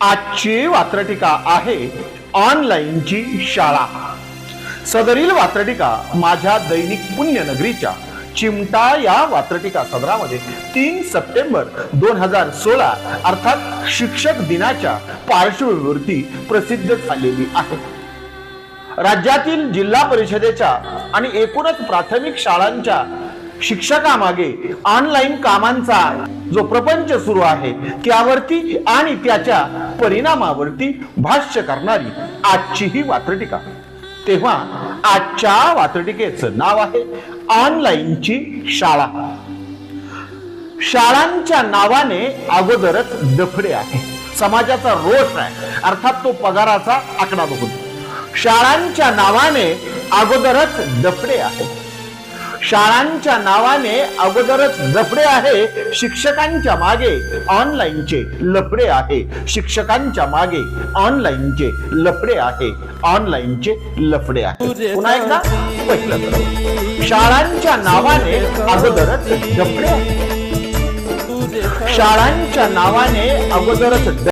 आजची वात्रटिका आहे ऑनलाईनची शाळा। सदरील वात्रटिका माझ्या दैनिक पुण्यनगरीच्या चिमटा या वात्रटिका सदरामध्ये 3 सप्टेंबर 2016 अर्थात शिक्षक दिनाच्या पार्श्वभूमीवरती प्रसिद्ध झालेली आहे। राज्यातील जिल्हा परिषदेच्या आणि एकूणच प्राथमिक शाळांच्या शिक्षकामागे ऑनलाईन कामांचा जो प्रपंच सुरू आहे त्यावरती आणि त्याच्या परिणामावरती भाष्य करणारी आजची ही वात्रटिका। तेव्हा आजच्या वात्रटिकेचं नाव आहे ऑनलाईनची शाळा। शाळांच्या नावाने अगोदरच दफडे आहे, समाजाचा रोष आहे, अर्थात तो पगाराचा आकडा बघून। शाळांच्या नावाने अगोदरच दफडे आहे, शाळांच्या नावाने अगोदरच लफडे आहे। शिक्षकांच्या मागे ऑनलाईनचे लफडे आहे, शिक्षकांच्या मागे ऑनलाईनचे लफडे आहे, ऑनलाईनचे लफडे आहे। पुन्हा एकदा पहिलं तर शाळांच्या नावाने अगोदरच लफडे आहे, शाळांच्या नावाने अगोदरच